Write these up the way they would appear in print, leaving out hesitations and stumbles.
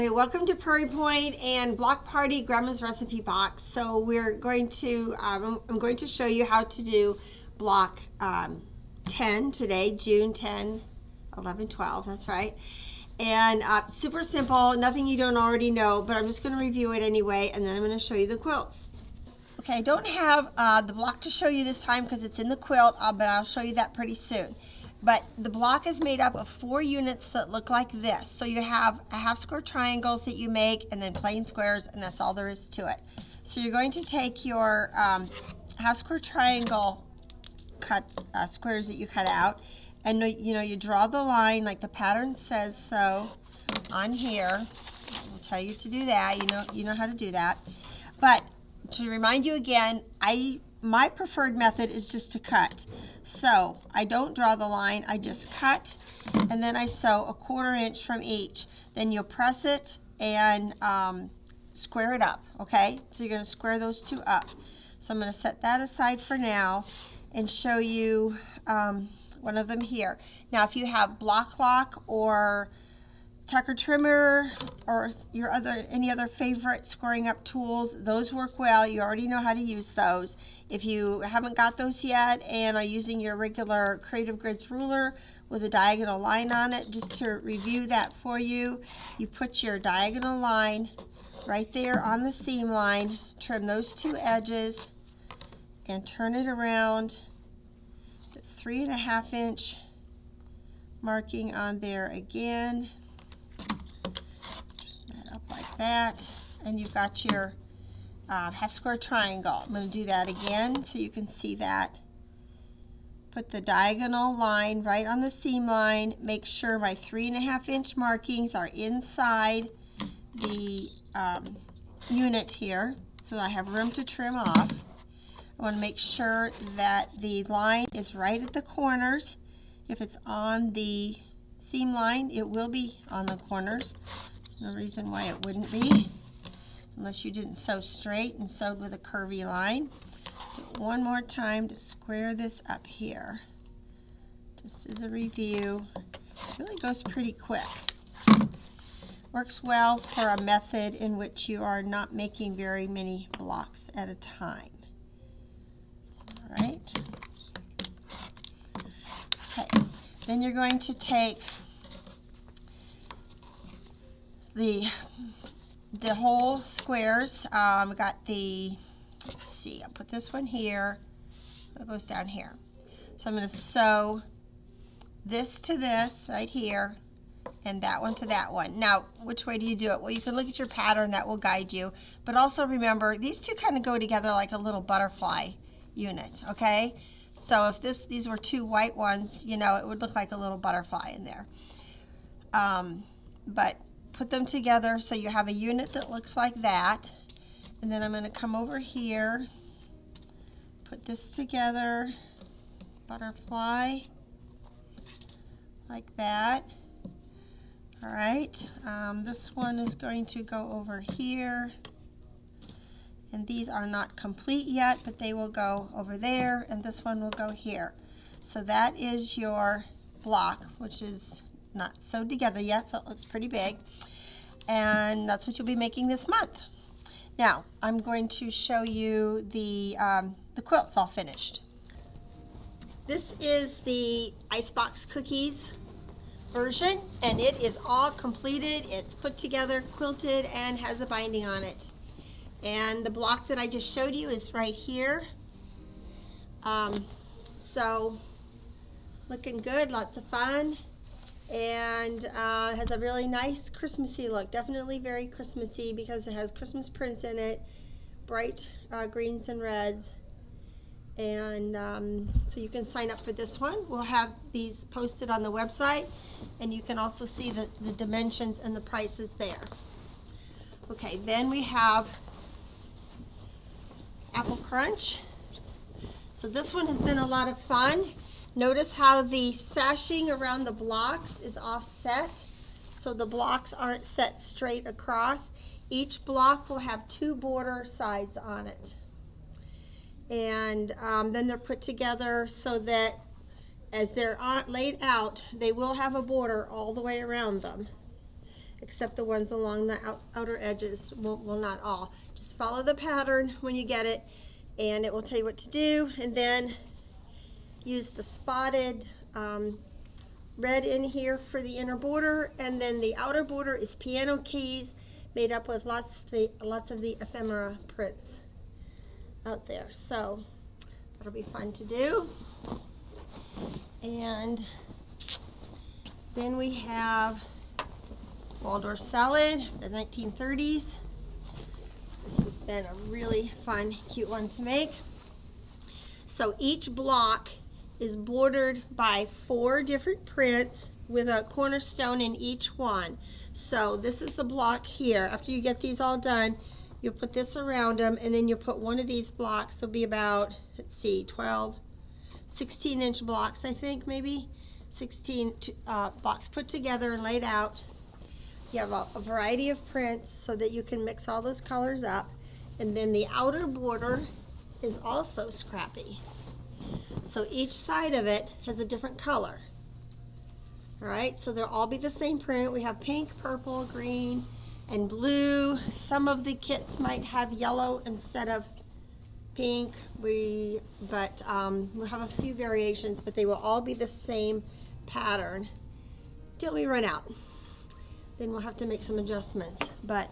Okay, welcome to Prairie Point and Block Party Grandma's Recipe Box. So we're going to, I'm going to show you how to do block 10 today, June 10, 11, 12, that's right. And super simple, nothing you don't already know, but I'm just going to review it anyway, and then I'm going to show you the quilts. Okay, I don't have the block to show you this time because it's in the quilt, but I'll show you that pretty soon. But the block is made up of 4 units that look like this. So you have a half square triangles that you make and then plain squares, and that's all there is to it. So you're going to take your half square triangle squares that you cut out, and you draw the line like the pattern says so on here. We'll tell you to do that. You know how to do that. But to remind you again, my preferred method is just to cut. So I don't draw the line, I just cut, and then I sew a 1/4 inch from each. Then you'll press it and square it up, okay? So you're going to square those 2 up. So I'm going to set that aside for now and show you one of them here. Now if you have block lock or tucker trimmer or any other favorite scoring up tools, those work well. You already know how to use those. If you haven't got those yet and are using your regular Creative Grids ruler with a diagonal line on it, just to review that for you, you put your diagonal line right there on the seam line, trim those 2 edges and turn it around. The 3.5 inch marking on there again. Like that, and you've got your half square triangle. I'm going to do that again so you can see that. Put the diagonal line right on the seam line. Make sure my 3.5 inch markings are inside the unit here so that I have room to trim off. I want to make sure that the line is right at the corners. If it's on the seam line, it will be on the corners. No reason why it wouldn't be, unless you didn't sew straight and sewed with a curvy line. One more time to square this up here. Just as a review, it really goes pretty quick. Works well for a method in which you are not making very many blocks at a time. All right. Okay. Then you're going to take the whole squares. Got the, let's see, I'll put this one here. It goes down here. So I'm going to sew this to this right here and that one to that one. Now, which way do you do it? Well, you can look at your pattern, that will guide you. But also remember, these 2 kind of go together like a little butterfly unit, okay? So if these were 2 white ones, it would look like a little butterfly in there. But put them together so you have a unit that looks like that. And then I'm going to come over here, put this together, butterfly, like that. All right, this one is going to go over here. And these are not complete yet, but they will go over there, and this one will go here. So that is your block, which is not sewed together yet, so it looks pretty big. And that's what you'll be making this month. Now, I'm going to show you the quilts all finished. This is the Icebox Cookies version, and it is all completed. It's put together, quilted, and has a binding on it. And the block that I just showed you is right here. So, looking good, lots of fun. And has a really nice Christmassy look. Definitely very Christmassy because it has Christmas prints in it, bright greens and reds. And so you can sign up for this one. We'll have these posted on the website, and you can also see the dimensions and the prices there. Okay, then we have Apple Crunch. So this one has been a lot of fun. Notice how the sashing around the blocks is offset, so the blocks aren't set straight across. Each block will have 2 border sides on it. And then they're put together so that as they're laid out, they will have a border all the way around them. except the ones along the outer edges. Well, not all. Just follow the pattern when you get it, and it will tell you what to do. And then use the spotted red in here for the inner border, and then the outer border is piano keys made up with lots of the ephemera prints out there. So that'll be fun to do. And then we have Waldorf Salad, the 1930s. This has been a really fun, cute one to make. So each block is bordered by 4 different prints with a cornerstone in each one. So this is the block here. After you get these all done, you'll put this around them, and then you'll put one of these blocks. There'll be about, let's see, 16-inch blocks, I think, maybe. 16 blocks put together and laid out. You have a variety of prints so that you can mix all those colors up. And then the outer border is also scrappy. So each side of it has a different color. All right, so they'll all be the same print. We have pink, purple, green, and blue. Some of the kits might have yellow instead of pink. We'll have a few variations, but they will all be the same pattern till we run out. Then we'll have to make some adjustments. But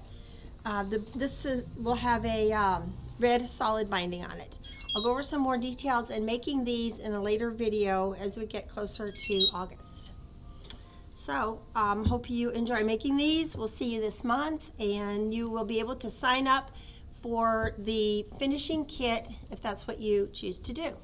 will have a red solid binding on it. I'll go over some more details and making these in a later video as we get closer to August. So hope you enjoy making these. We'll see you this month, and you will be able to sign up for the finishing kit if that's what you choose to do.